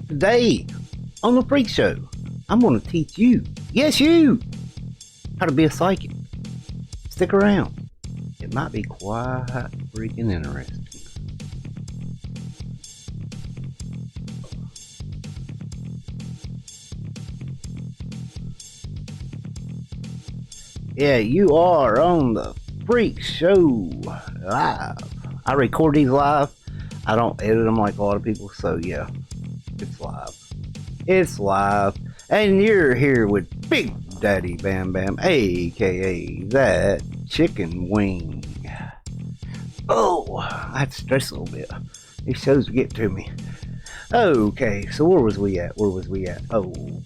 Today on the Freak Show, I'm going to teach you, yes you, how to be a psychic. Stick around. It might be quite freaking interesting. Yeah, you are on the Freak Show live. I record these live. I don't edit them like a lot of people, so yeah, it's live. It's live. And you're here with Big Daddy Bam Bam, aka that Chickenwing. Oh, I had to stress a little bit. These shows get to me. Okay, so where was we at? Oh,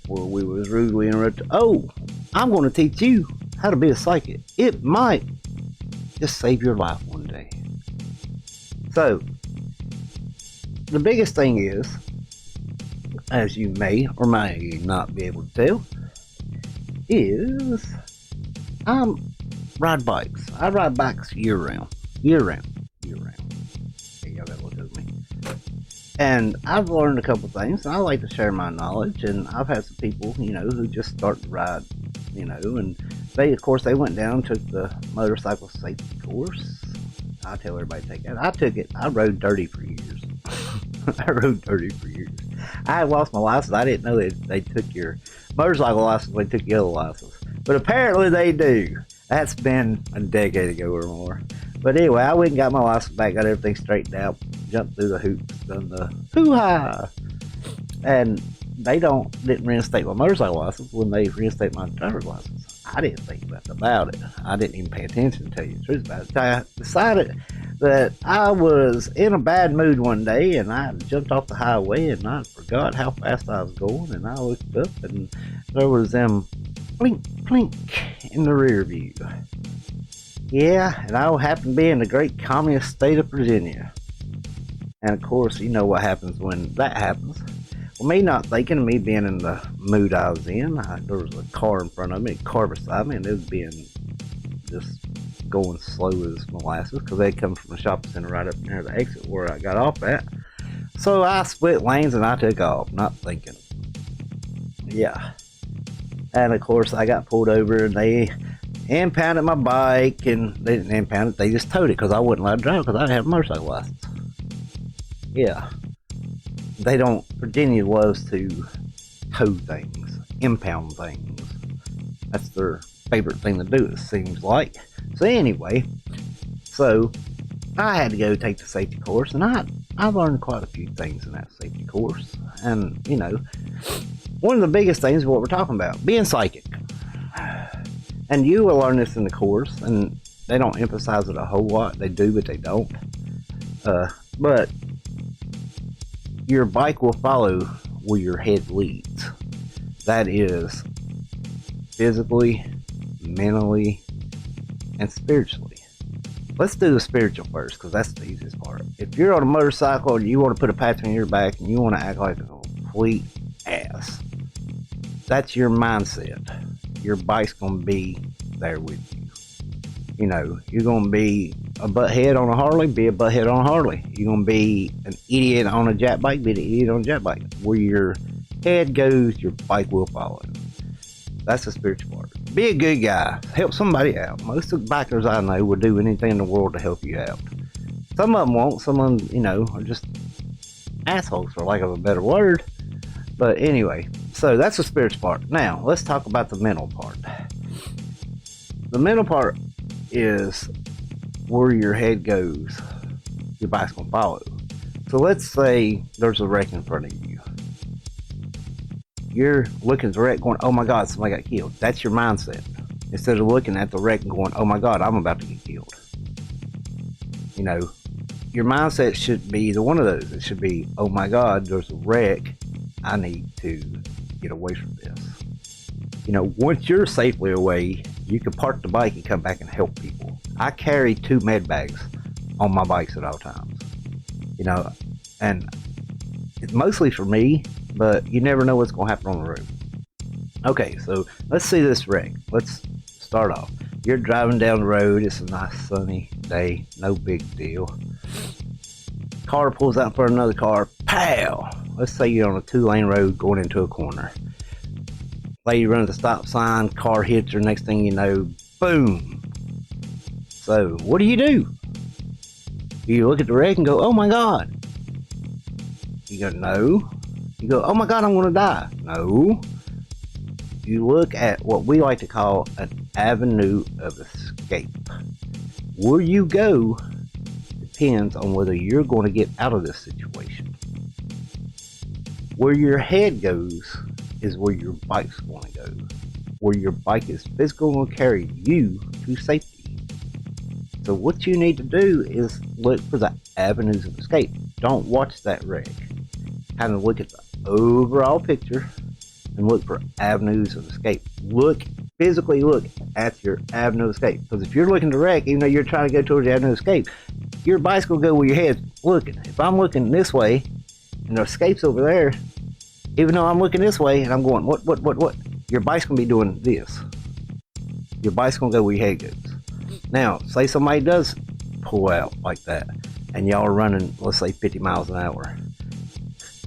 where we was rudely interrupted. Oh, I'm going to teach you how to be a psychic. It might just save your life one day. So, the biggest thing is, as you may or may not be able to tell, is I ride bikes. I ride bikes year round. Hey, y'all gotta look at me. And I've learned a couple things, and I like to share my knowledge. And I've had some people, who just start to ride, and they, of course, they went down and took the motorcycle safety course. I tell everybody to take that. I took it. I rode dirty for years. I had lost my license. I didn't know they took your motorcycle license. They took your other license, but apparently they do. That's been a decade ago or more. But anyway, I went and got my license back, got everything straightened out, jumped through the hoops, done the hoo-ha. And they didn't reinstate my motorcycle license when they reinstate my driver's license. I didn't think nothing about it. I didn't even pay attention to tell you the truth about it. I decided that I was in a bad mood one day, and I jumped off the highway, and I forgot how fast I was going, and I looked up, and there was them blink, blink in the rear view. Yeah, and I happened to be in the great communist state of Virginia. And of course, you know what happens when that happens. Well, me not thinking, me being in the mood I was in, there was a car in front of me, a car beside me, and it was being just going slow as molasses because they come from the shopping center right up near the exit where I got off at. So I split lanes and I took off, not thinking. Yeah. And of course, I got pulled over and they impounded my bike, and they didn't impound it, they just towed it because I wasn't allowed to drive because I didn't have a motorcycle license. Yeah. Virginia loves to tow things, impound things. That's their favorite thing to do, it seems like. So anyway, I had to go take the safety course, and I learned quite a few things in that safety course. And, one of the biggest things is what we're talking about, being psychic. And you will learn this in the course, and they don't emphasize it a whole lot. They do, but they don't. But your bike will follow where your head leads. That is physically, mentally, and spiritually. Let's do the spiritual first, because that's the easiest part. If you're on a motorcycle and you want to put a patch on your back and you want to act like a complete ass, that's your mindset. Your bike's going to be there with you. You're going to be a butthead on a Harley, be a butthead on a Harley. You're going to be an idiot on a jet bike, be an idiot on a jet bike. Where your head goes, your bike will follow. That's the spiritual part. Be a good guy. Help somebody out. Most of the bikers I know will do anything in the world to help you out. Some of them won't. Some of them, are just assholes, for lack of a better word. But anyway, so that's the spiritual part. Now, let's talk about the mental part. The mental part is where your head goes, your bike's going to follow. So let's say there's a wreck in front of you. You're looking at the wreck going, oh my God, somebody got killed. That's your mindset. Instead of looking at the wreck and going, oh my God, I'm about to get killed. Your mindset should be either one of those. It should be, oh my God, there's a wreck. I need to get away from this. Once you're safely away, you can park the bike and come back and help people. I carry 2 med bags on my bikes at all times. And it's mostly for me, but you never know what's going to happen on the road. Okay, so let's see this wreck. Let's start off. You're driving down the road. It's a nice sunny day. No big deal. Car pulls out in front of another car. Pow! let's say you're on a 2-lane road going into a corner. Lady runs the stop sign, car hits her, next thing you know, boom. So, what do? You look at the wreck and go, oh my God. You go, no. You go, oh my God, I'm gonna die. No. You look at what we like to call an avenue of escape. Where you go depends on whether you're going to get out of this situation. Where your head goes is where your bike's going to go. Where your bike is physically going to carry you to safety. So what you need to do is look for the avenues of escape. Don't watch that wreck. Kind of look at the overall picture and look for avenues of escape. Physically look at your avenue of escape. Because if you're looking to wreck, even though you're trying to go towards the avenue of escape, your bike's going to go where your head's looking. If I'm looking this way and the escape's over there, even though I'm looking this way and I'm going, what? Your bike's going to be doing this. Your bike's going to go where your head goes. Now, say somebody does pull out like that and y'all are running, let's say 50 miles an hour.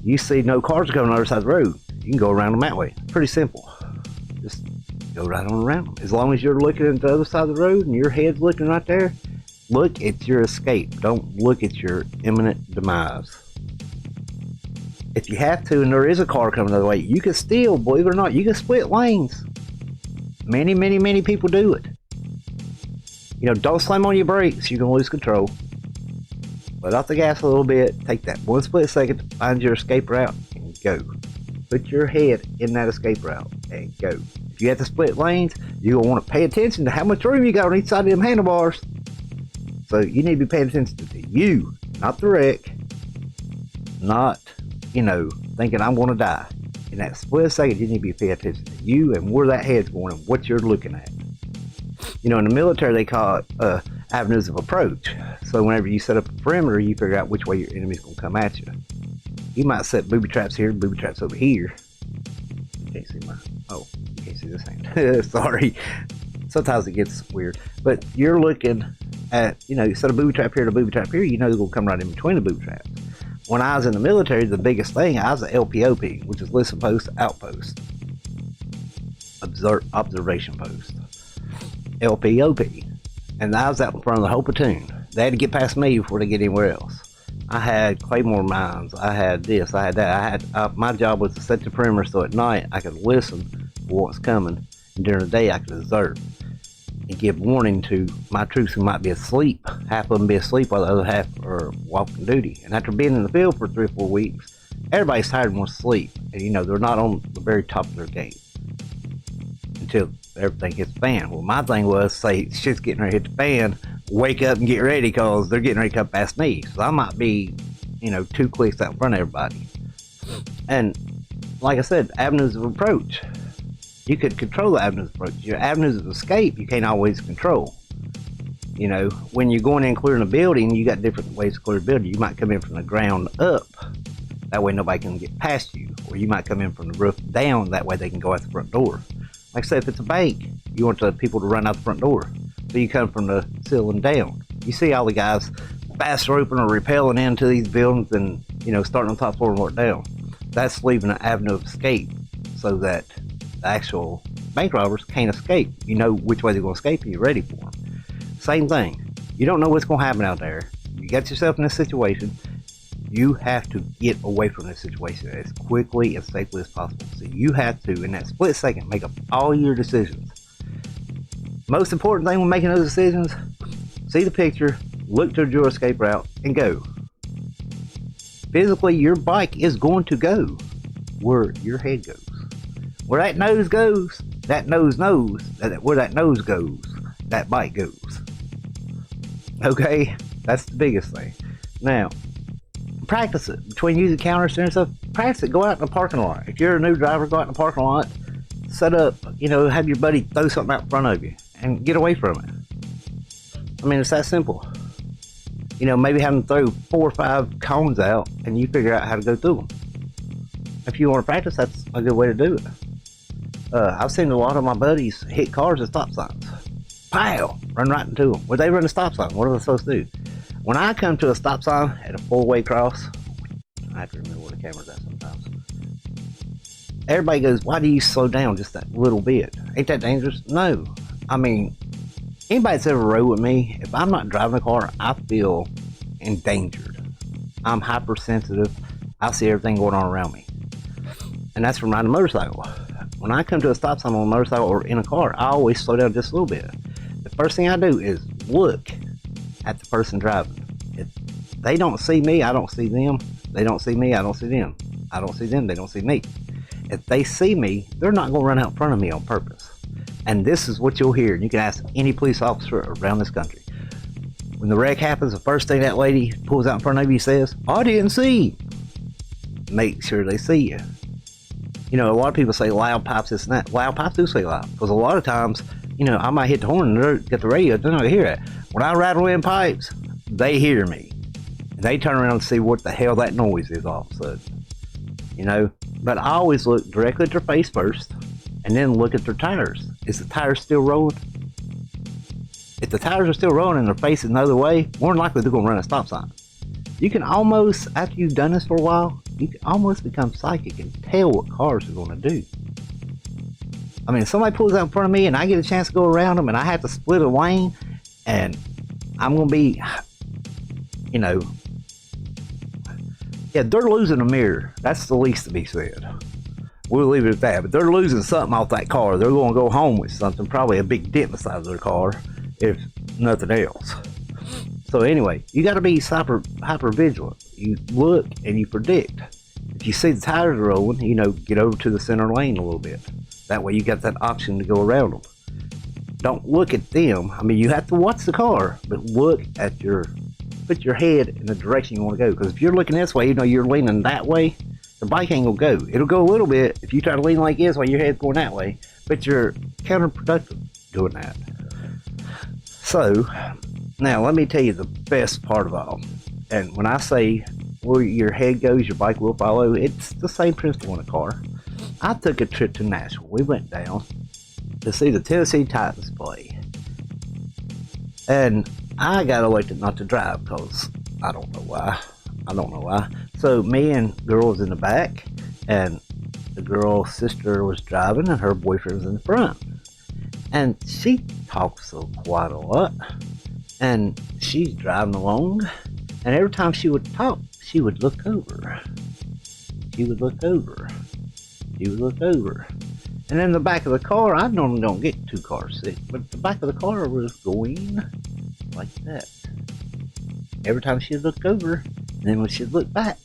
You see no cars going on the other side of the road. You can go around them that way. Pretty simple. Just go right on around them. As long as you're looking at the other side of the road and your head's looking right there, look at your escape. Don't look at your imminent demise. If you have to and there is a car coming the other way, you can still, believe it or not, you can split lanes. Many people do it. You know, don't slam on your brakes. You're going to lose control. Let off the gas a little bit. Take that 1 split second to find your escape route and go. Put your head in that escape route and go. If you have to split lanes, you're going to want to pay attention to how much room you got on each side of them handlebars. So you need to be paying attention to you, not the wreck. Not, thinking I'm going to die. In that split second, you need to be paying attention to you and where that head's going and what you're looking at. In the military, they call it avenues of approach. So whenever you set up a perimeter, you figure out which way your enemy's going to come at you. You might set booby traps here, booby traps over here. You can't see you can't see this hand. Sorry. Sometimes it gets weird. But you're looking at, you set a booby trap here to booby trap here, they're going to come right in between the booby traps. When I was in the military, the biggest thing, I was an LPOP, which is listen post, outpost. Observation post. LPOP. And I was out in front of the whole platoon. They had to get past me before they get anywhere else. I had claymore mines. I had this. I had that. My job was to set the perimeter so at night I could listen for what's coming, and during the day I could observe and give warning to my troops who might be asleep. Half of them be asleep while the other half are walking duty. And after being in the field for 3 or 4 weeks, everybody's tired and wants to sleep. And they're not on the very top of their game until everything hits the fan. Well, my thing was, say shit's getting ready to hit the fan, wake up and get ready because they're getting ready to come past me. So I might be, 2 clicks out in front of everybody. And like I said, avenues of approach. You could control the avenues of approach. Your avenues of escape, you can't always control. When you're going in clearing a building, you got different ways to clear a building. You might come in from the ground up. That way nobody can get past you. Or you might come in from the roof down. That way they can go out the front door. Like I said, if it's a bank, you want the people to run out the front door. So you come from the ceiling down. You see all the guys fast roping or rappelling into these buildings and, starting on top floor and work down. That's leaving an avenue of escape so that the actual bank robbers can't escape. You know which way they're going to escape and you're ready for them. Same thing. You don't know what's going to happen out there. You got yourself in this situation. You have to get away from this situation as quickly and safely as possible. So you have to, in that split second, make up all your decisions. Most important thing when making those decisions, see the picture, look to your escape route, and go. Physically, your bike is going to go where your head goes. Where that nose goes, that nose knows. Where that nose goes, that bike goes. Okay? That's the biggest thing. Now, practice it. Between using counters and stuff, practice it. Go out in the parking lot. If you're a new driver, go out in the parking lot. Set up, have your buddy throw something out in front of you and get away from it. I mean, it's that simple. Maybe have them throw 4 or 5 cones out and you figure out how to go through them. If you want to practice, that's a good way to do it. I've seen a lot of my buddies hit cars at stop signs. Pow! Run right into them. When they run a stop sign, what are they supposed to do? When I come to a stop sign at a 4-way cross, I have to remember where the camera's at sometimes. everybody goes, why do you slow down just that little bit? Ain't that dangerous? No. I mean, anybody that's ever rode with me, if I'm not driving a car, I feel endangered. I'm hypersensitive. I see everything going on around me. And that's from riding a motorcycle. When I come to a stop sign on a motorcycle or in a car, I always slow down just a little bit. The first thing I do is look at the person driving. If they don't see me, I don't see them. They don't see me, I don't see them. I don't see them, they don't see me. If they see me, they're not going to run out in front of me on purpose. And this is what you'll hear. You can ask any police officer around this country. When the wreck happens, the first thing that lady pulls out in front of you says, I didn't see. Make sure they see you. You know, a lot of people say loud pipes, this and that. Loud pipes do say loud. Because a lot of times, you know, I might hit the horn and they get the radio, they're not going to hear it. When I rattle in pipes, they hear me. And they turn around and see what the hell that noise is all of a sudden. You know? But I always look directly at their face first, and then look at their tires. Is the tires still rolling? If the tires are still rolling and their face is another way, more than likely they're going to run a stop sign. You can almost, after you've done this for a while, you can almost become psychic and tell what cars are going to do. I mean, if somebody pulls out in front of me and I get a chance to go around them and I have to split a lane and I'm going to be, you know, yeah, they're losing a mirror. That's the least to be said. We'll leave it at that. But they're losing something off that car. They're going to go home with something, probably a big dent beside their car, if nothing else. So anyway, you got to be hyper vigilant. You look and you predict. If you see the tires rolling, you know, get over to the center lane a little bit. That way you got that option to go around them. Don't look at them. I mean, you have to watch the car, but look at put your head in the direction you want to go. Because if you're looking this way, you know you're leaning that way, the bike ain't gonna go. It'll go a little bit if you try to lean like this while your head's going that way, but you're counterproductive doing that. So, now let me tell you the best part of all. And when I say where your head goes, your bike will follow, it's the same principle in a car. I took a trip to Nashville. We went down to see the Tennessee Titans play. And I got elected not to drive because I don't know why. So me and girl was in the back, and the girl's sister was driving, and her boyfriend was in the front. And she talks so quite a lot, and she's driving along, and every time she would talk, she would look over. And in the back of the car, I normally don't get too car sick, but the back of the car was going like that. Every time she'd look over, and then when she'd look back.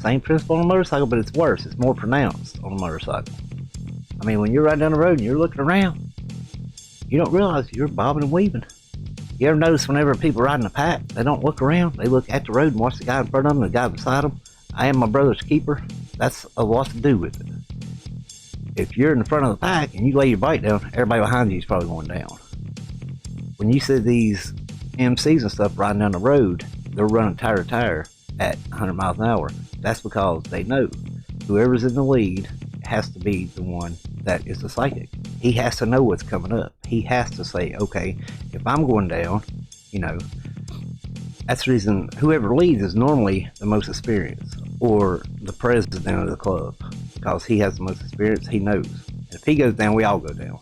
Same principle on a motorcycle, but it's worse. It's more pronounced on a motorcycle. I mean, when you're riding down the road and you're looking around, you don't realize you're bobbing and weaving. You ever notice whenever people ride in a pack, they don't look around, they look at the road and watch the guy in front of them and the guy beside them. I am my brother's keeper. That's a lot to do with it. If you're in the front of the pack and you lay your bike down, everybody behind you is probably going down. When you see these MCs and stuff riding down the road, they're running tire to tire at 100 miles an hour. That's because they know whoever's in the lead has to be the one that is the psychic. He has to know what's coming up. He has to say, okay, if I'm going down, you know, that's the reason whoever leads is normally the most experienced, or the president of the club, because he has the most experience. He knows. And if he goes down, we all go down.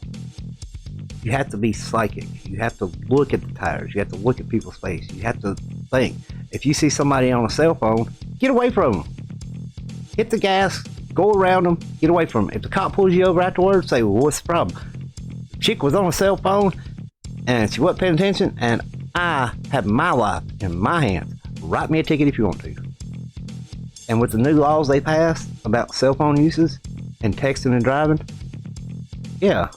You have to be psychic. You have to look at the tires. You have to look at people's face. You have to think. If you see somebody on a cell phone, get away from them. Hit the gas, go around them, get away from them. If the cop pulls you over afterwards, say, well, what's the problem? The chick was on a cell phone and she wasn't paying attention, and I have my life in my hands. Write me a ticket if you want to. And with the new laws they passed about cell phone uses and texting and driving, yeah,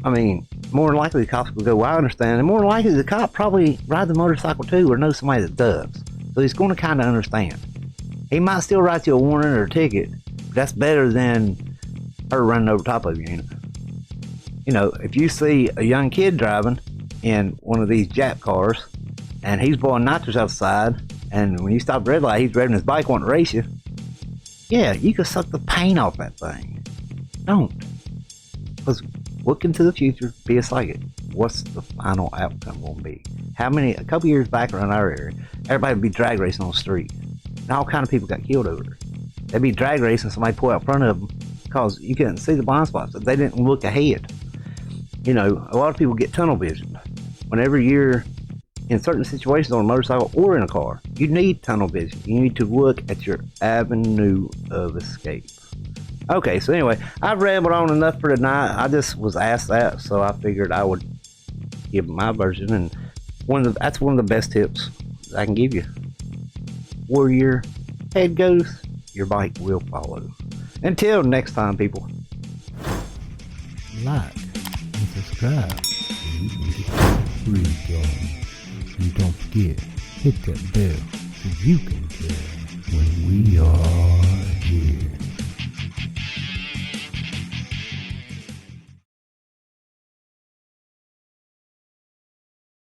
I mean, more than likely the cops will go, well, I understand. And more than likely the cop probably ride the motorcycle too, or knows somebody that does. So he's going to kind of understand. He might still write you a warning or a ticket, but that's better than her running over top of you, ain't it? You know, if you see a young kid driving in one of these Jap cars, and he's blowing nitrous outside, and when you stop the red light, he's driving his bike wanting to race you, yeah, you can suck the paint off that thing. Don't. Because look into the future, be a psychic. What's the final outcome going to be? A couple years back around our area, everybody would be drag racing on the street. And all kind of people got killed over it. They'd be drag racing, somebody pull out in front of them, because you couldn't see the blind spots. They didn't look ahead. You know, a lot of people get tunnel vision. Whenever you're in certain situations on a motorcycle or in a car, you need tunnel vision. You need to look at your avenue of escape. Okay, so anyway, I've rambled on enough for tonight. I just was asked that, so I figured I would give my version, and that's one of the best tips I can give you. Where your head goes, your bike will follow. Until next time, people. Like and subscribe so you can get free, y'all. And don't forget, hit that bell so you can tell when we are here.